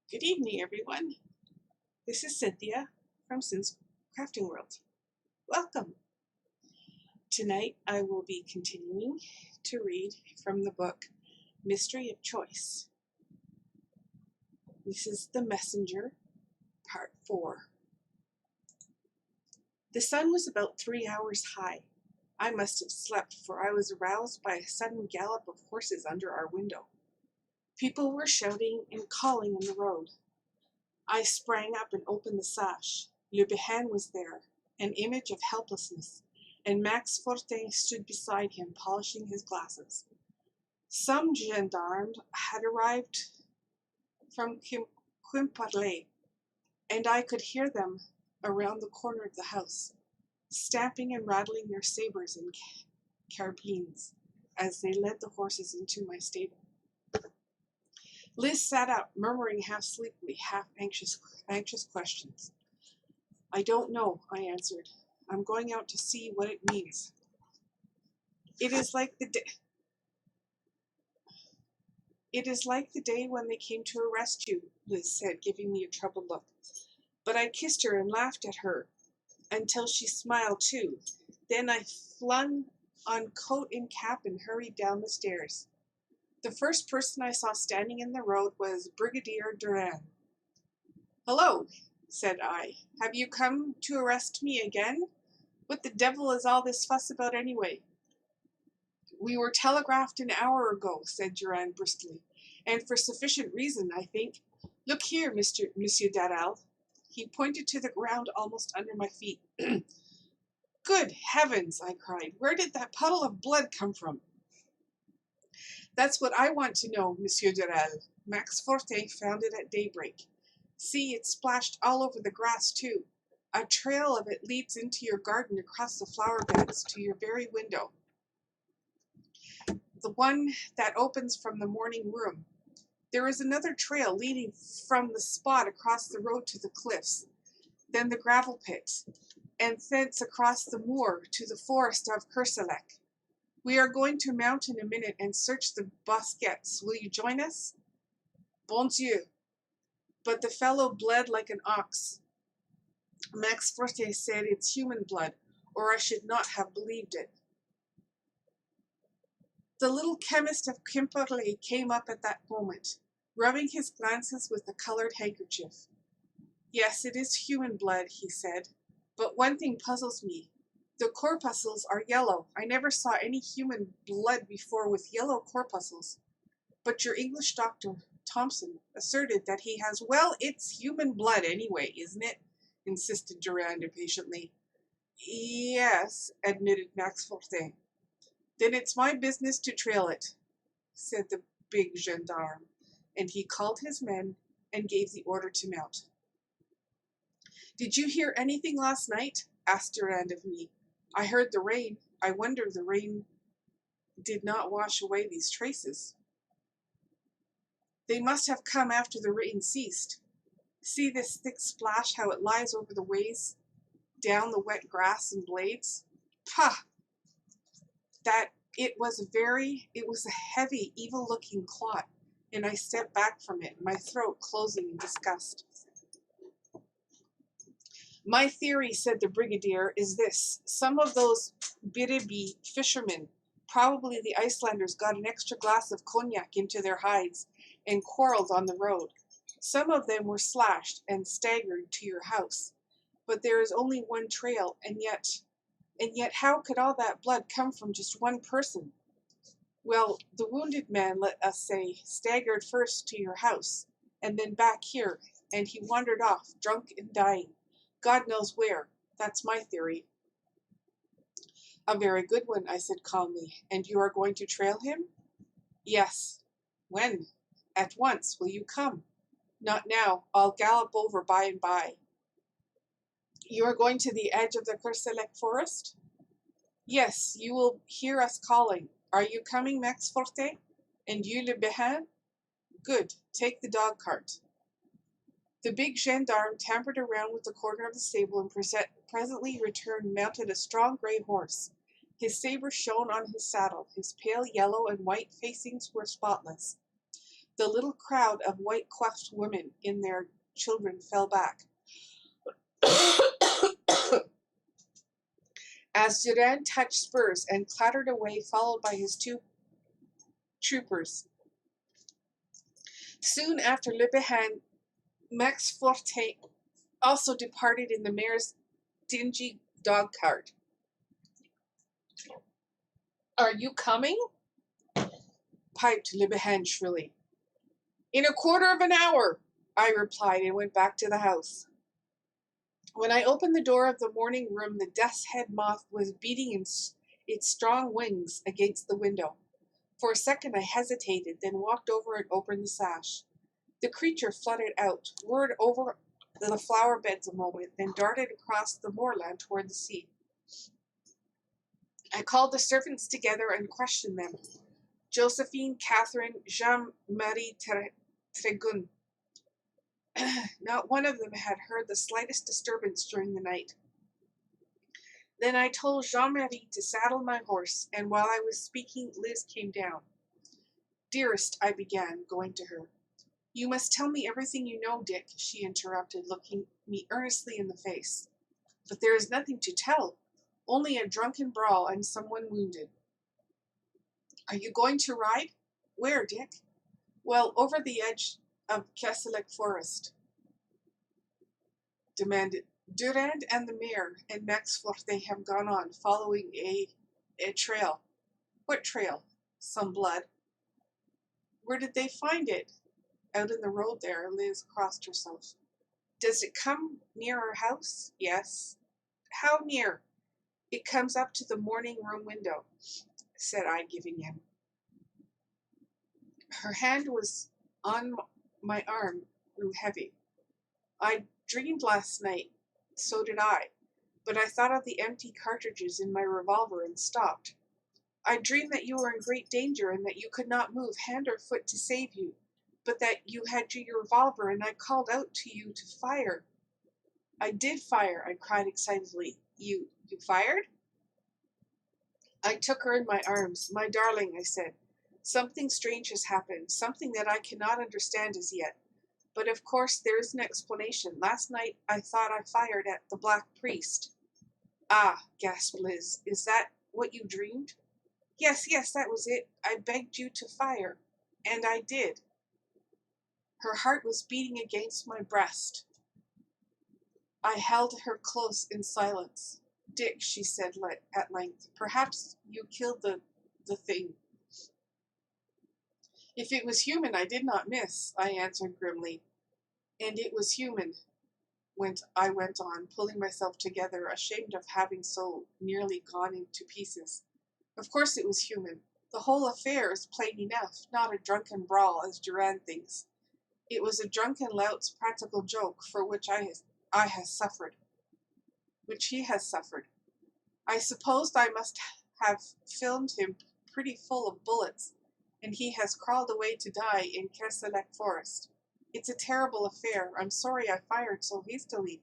Good evening, everyone. This is Cynthia from cynscraftingworld. Welcome. Tonight I will be continuing to read from the book Mystery of Choice. This is The Messenger, Part 4. The sun was about 3 hours high. I must have slept, for I was aroused by a sudden gallop of horses under our window. People were shouting and calling in the road. I sprang up and opened the sash. Le Bihan was there, an image of helplessness, and Max Fortin stood beside him, polishing his glasses. Some gendarmes had arrived from Quimperlé, and I could hear them around the corner of the house, stamping and rattling their sabres and carbines as they led the horses into my stable. Liz sat up, murmuring half sleepily, half anxious questions. I don't know, I answered. I'm going out to see what it means. It is like the day when they came to arrest you, Liz said, giving me a troubled look. But I kissed her and laughed at her until she smiled too. Then I flung on coat and cap and hurried down the stairs. The first person I saw standing in the road was Brigadier Durand. Hello, said I. Have you come to arrest me again? What the devil is all this fuss about anyway? We were telegraphed an hour ago, said Durand briskly, and for sufficient reason, I think. Look here, Monsieur Daral. He pointed to the ground almost under my feet. Good heavens, I cried. Where did that puddle of blood come from? That's what I want to know, Monsieur Daral. Max Fortin found it at daybreak. See, it splashed all over the grass, too. A trail of it leads into your garden across the flower beds to your very window. The one that opens from the morning room. There is another trail leading from the spot across the road to the cliffs, then the gravel pit, and thence across the moor to the forest of Kerselec. We are going to mount in a minute and search the bosquets. Will you join us? Bon Dieu! But the fellow bled like an ox. Max Fortin said it's human blood, or I should not have believed it. The little chemist of Quimperlé came up at that moment, rubbing his glasses with a colored handkerchief. Yes, it is human blood, he said, but one thing puzzles me. The corpuscles are yellow. I never saw any human blood before with yellow corpuscles. But your English doctor, Thompson, asserted that he has... Well, it's human blood anyway, isn't it? Insisted Durand impatiently. Yes, admitted Max Fortin. Then it's my business to trail it, said the big gendarme, and he called his men and gave the order to mount. Did you hear anything last night? Asked Durand of me. I heard the rain. I wonder the rain did not wash away these traces. They must have come after the rain ceased. See this thick splash, how it lies over the ways, down the wet grass and blades? Pah! That it was a heavy, evil-looking clot, and I stepped back from it, my throat closing in disgust. My theory, said the brigadier, is this. Some of those Biribi fishermen, probably the Icelanders, got an extra glass of cognac into their hides and quarreled on the road. Some of them were slashed and staggered to your house. But there is only one trail, and yet how could all that blood come from just one person? Well, the wounded man, let us say, staggered first to your house, and then back here, and he wandered off, drunk and dying. God knows where. That's my theory. A very good one, I said calmly. And you are going to trail him? Yes. When? At once. Will you come? Not now. I'll gallop over by and by. You are going to the edge of the Kerselec forest? Yes, you will hear us calling. Are you coming, Max Fortin? And you, Le Bihan? Good. Take the dog cart. The big gendarme tampered around with the corner of the stable and presently returned mounted a strong gray horse. His saber shone on his saddle. His pale yellow and white facings were spotless. The little crowd of white-coiffed women and their children fell back. As Durand touched spurs and clattered away, followed by his 2 troopers. Soon after Le Bihan, Max Fortin also departed in the mayor's dingy dog cart. "Are you coming?" piped Le Bihan shrilly. "In a quarter of an hour," I replied, and went back to the house. When I opened the door of the morning room, the death's head moth was beating its strong wings against the window. For a second I hesitated, then walked over and opened the sash. The creature fluttered out, whirred over the flower beds a moment, then darted across the moorland toward the sea. I called the servants together and questioned them. Josephine, Catherine, Jean-Marie Tregun. Not one of them had heard the slightest disturbance during the night. Then I told Jean-Marie to saddle my horse, and while I was speaking, Liz came down. "Dearest," I began, going to her. "You must tell me everything you know, Dick," she interrupted, looking me earnestly in the face. "But there is nothing to tell. Only a drunken brawl and someone wounded." "Are you going to ride?" "Where, Dick?" "Well, over the edge of Kesselek Forest," demanded. "Durand and the mayor and Max Forte have gone on, following a trail." "What trail?" "Some blood." "Where did they find it?" "Out in the road there." Liz crossed herself. "Does it come near our house?" "Yes." "How near?" "It comes up to the morning room window," said I, giving in. Her hand was on my arm, grew heavy. "I dreamed last night." "So did I. But I thought of the empty cartridges in my revolver and stopped. I dreamed that you were in great danger and that you could not move hand or foot to save you, but that you had your revolver, and I called out to you to fire." "I did fire," I cried excitedly. You fired?" I took her in my arms. "My darling," I said, "something strange has happened, something that I cannot understand as yet. But of course there is an explanation. Last night I thought I fired at the Black Priest." "Ah," gasped Liz, "is that what you dreamed?" Yes, that was it. I begged you to fire. And I did." Her heart was beating against my breast. I held her close in silence. "Dick," she said at length, "perhaps you killed the thing." "If it was human, I did not miss," I answered grimly. "And it was human," I went on, pulling myself together, ashamed of having so nearly gone into pieces. "Of course it was human. The whole affair is plain enough, not a drunken brawl, as Durand thinks. It was a drunken lout's practical joke, for which he has suffered. I supposed I must have filmed him pretty full of bullets, and he has crawled away to die in Kerselek Forest. It's a terrible affair. I'm sorry I fired so hastily,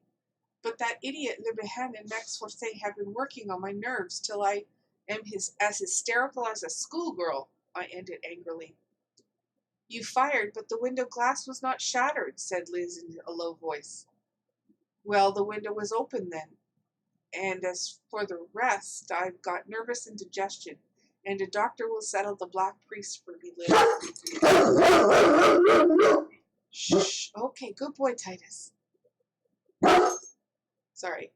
but that idiot Le Bihan and Max Forte have been working on my nerves till I am as hysterical as a schoolgirl," I ended angrily. "You fired, but the window glass was not shattered," said Liz in a low voice. "Well, the window was open then. And as for the rest, I've got nervous indigestion, and a doctor will settle the Black Priest for me, Liz." "Shh. Okay, good boy, Titus." Sorry.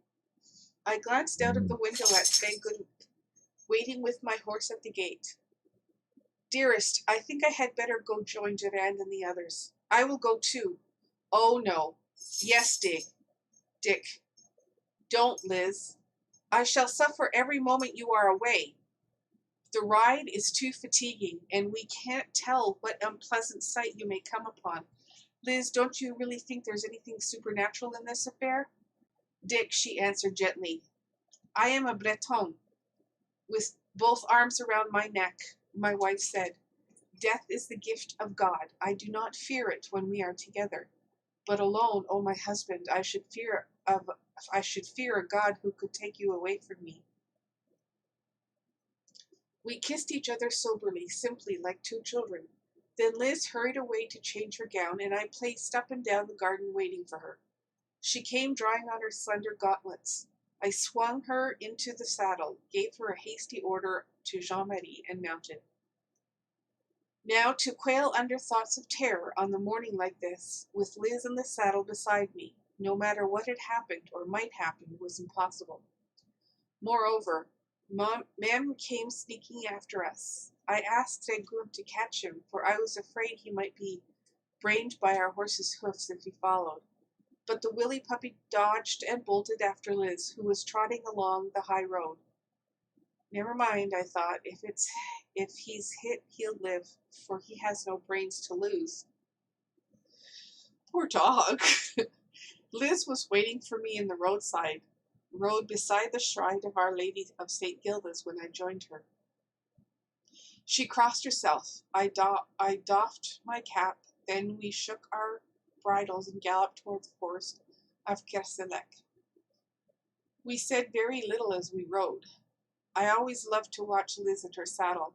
I glanced out of the window at Svegun, waiting with my horse at the gate. "Dearest, I think I had better go join Durand and the others." "I will go too." "Oh, no." "Yes, Dick. Don't, Liz. I shall suffer every moment you are away. The ride is too fatiguing, and we can't tell what unpleasant sight you may come upon. Liz, don't you really think there's anything supernatural in this affair?" "Dick," she answered gently, "I am a Breton, with both arms around my neck. My wife said, 'Death is the gift of God. I do not fear it when we are together. But alone, oh my husband, I should fear a God who could take you away from me.'" We kissed each other soberly, simply, like 2 children. Then Liz hurried away to change her gown, and I paced up and down the garden waiting for her. She came drawing on her slender gauntlets. I swung her into the saddle, gave her a hasty order to Jean-Marie, and mounted. Now, to quail under thoughts of terror on the morning like this, with Liz in the saddle beside me, no matter what had happened or might happen, was impossible. Moreover, Mem came sneaking after us. I asked Regun to catch him, for I was afraid he might be brained by our horse's hoofs if he followed. But the willy puppy dodged and bolted after Liz, who was trotting along the high road. Never mind, I thought. If he's hit, he'll live, for he has no brains to lose. Poor dog. Liz was waiting for me in the road beside the shrine of Our Lady of St. Gildas when I joined her. She crossed herself. I doffed my cap. Then we shook our bridles and galloped toward the forest of Kerselec. We said very little as we rode. I always loved to watch Liz at her saddle.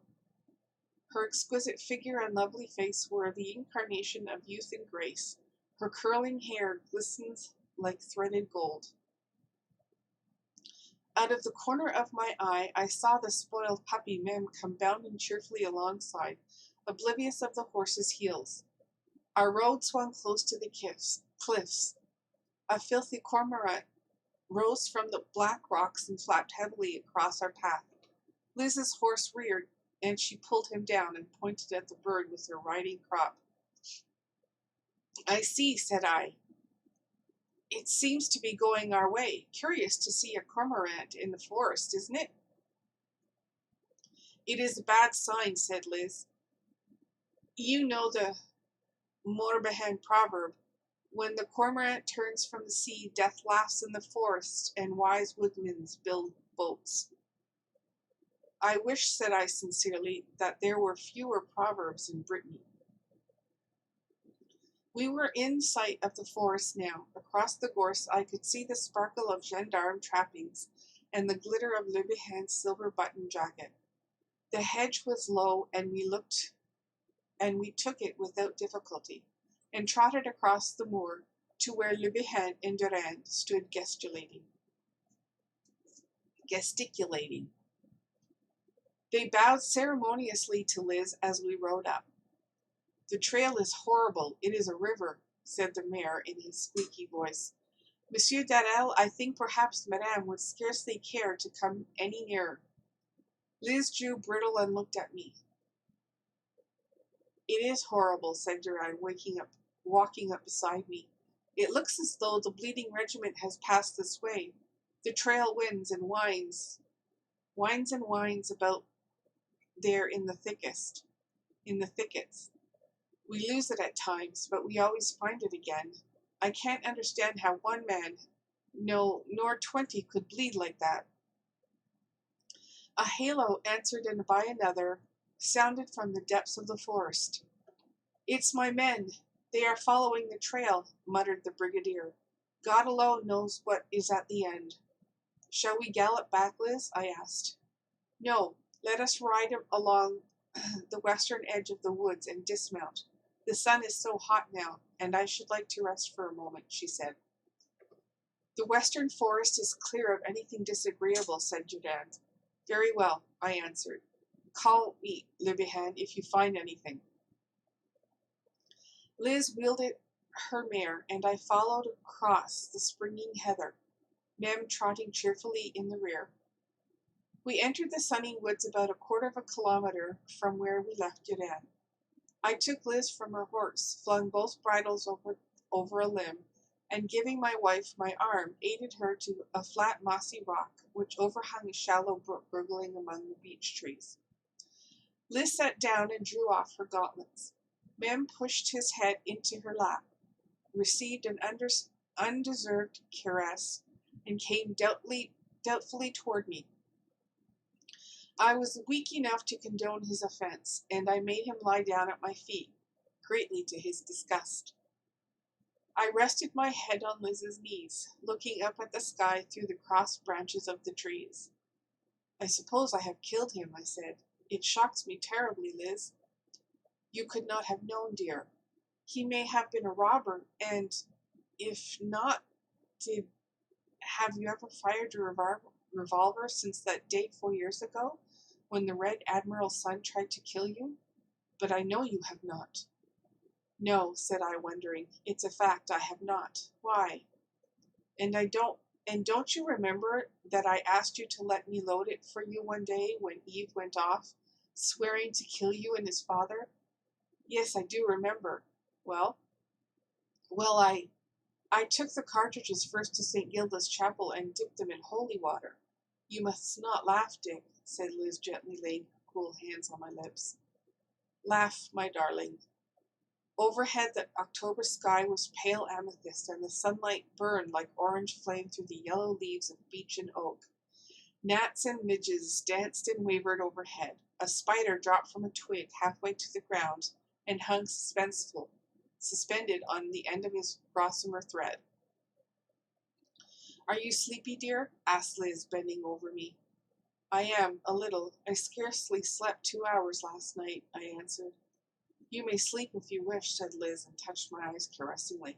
Her exquisite figure and lovely face were the incarnation of youth and grace. Her curling hair glistened like threaded gold. Out of the corner of my eye, I saw the spoiled puppy Mem come bounding cheerfully alongside, oblivious of the horse's heels. Our road swung close to the cliffs. A filthy cormorant rose from the black rocks and flapped heavily across our path. Liz's horse reared, and she pulled him down and pointed at the bird with her riding crop. I see, said I. It seems to be going our way. Curious to see a cormorant in the forest, isn't it? It is a bad sign, said Liz. You know the Morbihan proverb. When the cormorant turns from the sea, death laughs in the forest, and wise woodmen build boats. I wish, said I sincerely, that there were fewer proverbs in Brittany. We were in sight of the forest now. Across the gorse I could see the sparkle of gendarme trappings and the glitter of Le Bihan's silver button jacket. The hedge was low, and we took it without difficulty, and trotted across the moor to where Le Bihan and Durand stood gesticulating. They bowed ceremoniously to Liz as we rode up. The trail is horrible. It is a river, said the mayor in his squeaky voice. Monsieur Darel, I think perhaps Madame would scarcely care to come any nearer. Liz drew bridle and looked at me. It is horrible, said Durand, walking up beside me. It looks as though the bleeding regiment has passed this way. The trail winds and winds about there in the thickets. We lose it at times, but we always find it again. I can't understand how one man, no, nor 20, could bleed like that. A halo, answered and by another, sounded from the depths of the forest. It's my men. They are following the trail, muttered the brigadier. God alone knows what is at the end. Shall we gallop back, Liz? I asked. No, let us ride along the western edge of the woods and dismount. The sun is so hot now, and I should like to rest for a moment, she said. The western forest is clear of anything disagreeable, said Durand. Very well, I answered. Call me, Le Bihan, if you find anything. Liz wheeled her mare, and I followed across the springing heather, Mem trotting cheerfully in the rear. We entered the sunny woods about a quarter of a kilometer from where we left Durand. I took Liz from her horse, flung both bridles over a limb, and giving my wife my arm, aided her to a flat mossy rock which overhung a shallow brook gurgling among the beech trees. Liz sat down and drew off her gauntlets. Mem pushed his head into her lap, received an undeserved caress, and came doubtfully toward me. I was weak enough to condone his offense, and I made him lie down at my feet, greatly to his disgust. I rested my head on Liz's knees, looking up at the sky through the crossed branches of the trees. I suppose I have killed him, I said. It shocks me terribly, Liz. You could not have known, dear. He may have been a robber, and if not, have you ever fired a revolver since that day 4 years ago, when the Red Admiral's son tried to kill you? But I know you have not. No, said I, wondering. It's a fact, I have not. Why? And don't you remember that I asked you to let me load it for you one day when Eve went off, swearing to kill you and his father? Yes, I do remember. Well, I took the cartridges first to St. Gilda's chapel and dipped them in holy water. You must not laugh, Dick, said Liz, gently laying her cool hands on my lips. Laugh, my darling. Overhead, the October sky was pale amethyst, and the sunlight burned like orange flame through the yellow leaves of beech and oak. Gnats and midges danced and wavered overhead. A spider dropped from a twig halfway to the ground and hung suspended on the end of his gossamer thread. Are you sleepy, dear? Asked Liz, bending over me. I am, a little. I scarcely slept 2 hours last night, I answered. You may sleep if you wish, said Liz, and touched my eyes caressingly.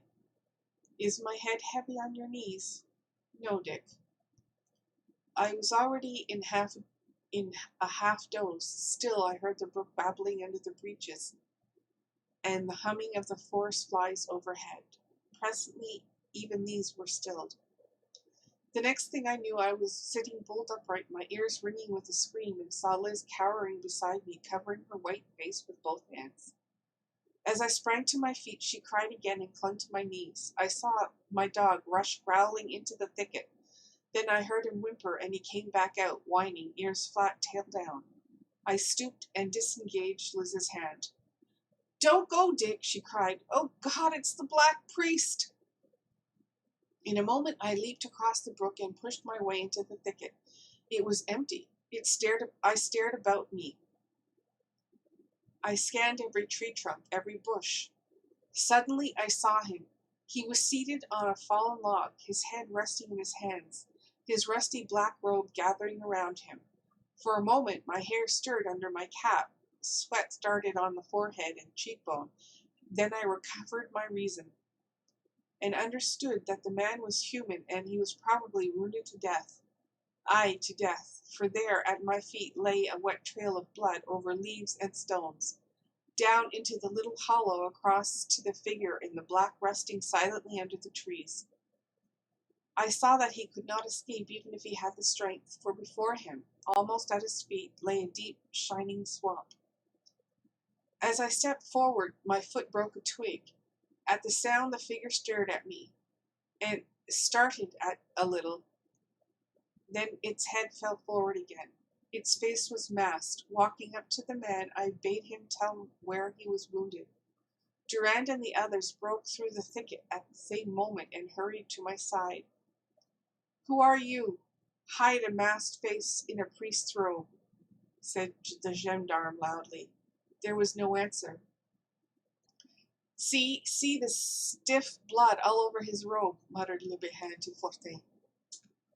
Is my head heavy on your knees? No, Dick. I was already in a half doze. Still, I heard the brook babbling under the beeches and the humming of the forest flies overhead. Presently, even these were stilled. The next thing I knew, I was sitting bolt upright, my ears ringing with a scream, and saw Liz cowering beside me, covering her white face with both hands. As I sprang to my feet, she cried again and clung to my knees. I saw my dog rush growling into the thicket. Then I heard him whimper, and he came back out, whining, ears flat, tail down. I stooped and disengaged Liz's hand. Don't go, Dick, she cried. Oh, God, it's the Black Priest. In a moment, I leaped across the brook and pushed my way into the thicket. It was empty. I stared about me. I scanned every tree trunk, every bush. Suddenly, I saw him. He was seated on a fallen log, his head resting in his hands, his rusty black robe gathering around him. For a moment, my hair stirred under my cap. Sweat started on the forehead and cheekbone. Then I recovered my reason and understood that the man was human and he was probably wounded to death. Aye, to death, for there at my feet lay a wet trail of blood over leaves and stones, down into the little hollow across to the figure in the black resting silently under the trees. I saw that he could not escape even if he had the strength, for before him, almost at his feet, lay a deep, shining swamp. As I stepped forward, my foot broke a twig. At the sound, the figure stared at me and started at a little. Then its head fell forward again. Its face was masked. Walking up to the man, I bade him tell where he was wounded. Durand and the others broke through the thicket at the same moment and hurried to my side. Who are you? Hide a masked face in a priest's robe, said the gendarme loudly. There was no answer. See the stiff blood all over his robe, muttered Le Bihan to Fortin.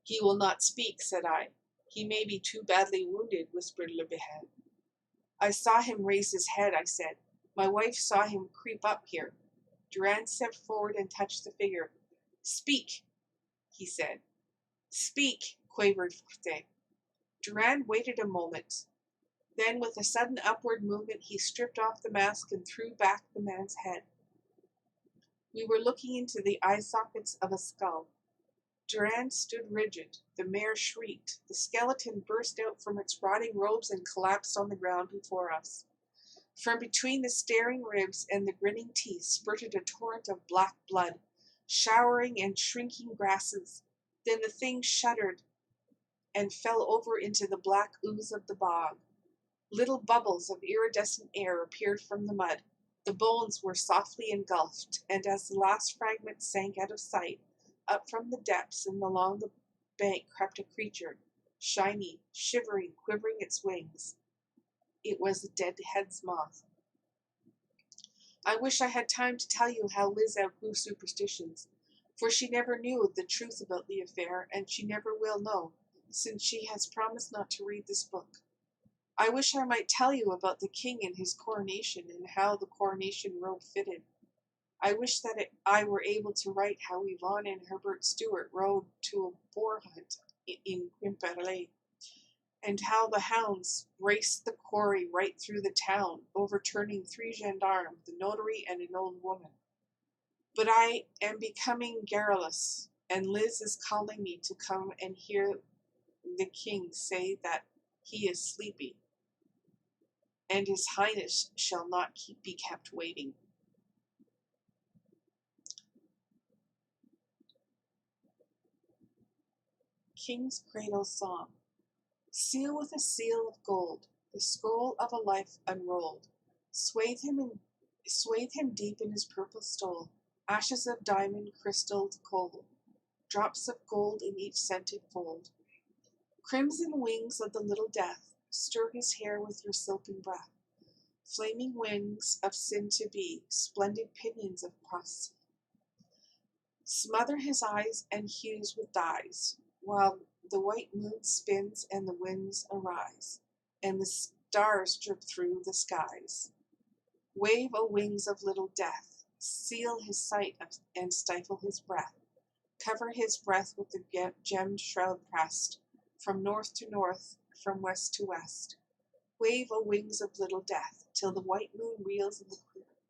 He will not speak, said I. He may be too badly wounded, whispered Le Bihan. I saw him raise his head, I said. My wife saw him creep up here. Durand stepped forward and touched the figure. Speak, he said. Speak, quavered Fortin. Durand waited a moment. Then, with a sudden upward movement, he stripped off the mask and threw back the man's head. We were looking into the eye sockets of a skull. Durand stood rigid. The mare shrieked. The skeleton burst out from its rotting robes and collapsed on the ground before us. From between the staring ribs and the grinning teeth spurted a torrent of black blood, showering and shrinking grasses. Then the thing shuddered and fell over into the black ooze of the bog. Little bubbles of iridescent air appeared from the mud. The bones were softly engulfed, and as the last fragment sank out of sight, up from the depths and along the bank crept a creature, shiny, shivering, quivering its wings. It was a dead-head's moth. I wish I had time to tell you how Liz outgrew superstitions, for she never knew the truth about the affair, and she never will know, since she has promised not to read this book. I wish I might tell you about the king and his coronation, and how the coronation robe fitted. I wish that I were able to write how Yvonne and Herbert Stewart rode to a boar hunt in Quimperlé, and how the hounds raced the quarry right through the town, overturning 3 gendarmes, the notary, and an old woman. But I am becoming garrulous, and Liz is calling me to come and hear the king say that he is sleepy, and his highness shall not be kept waiting. King's Cradle Song. Seal with a seal of gold, the scroll of a life unrolled. Swathe him deep in his purple stole, ashes of diamond crystalled cold, drops of gold in each scented fold. Crimson wings of the little death, stir his hair with your silken breath. Flaming wings of sin to be, splendid pinions of prophecy. Smother his eyes and hues with dyes, while the white moon spins and the winds arise, and the stars drip through the skies. Wave, O wings of little death, seal his sight and stifle his breath. Cover his breath with the gemmed shroud pressed, from north to north, from west to west. Wave, O wings of little death, till the white moon reels in the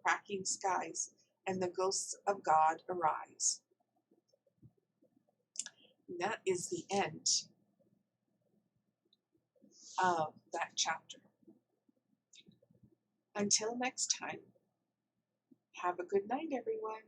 cracking skies, and the ghosts of God arise. And that is the end of that chapter. Until next time, have a good night, everyone.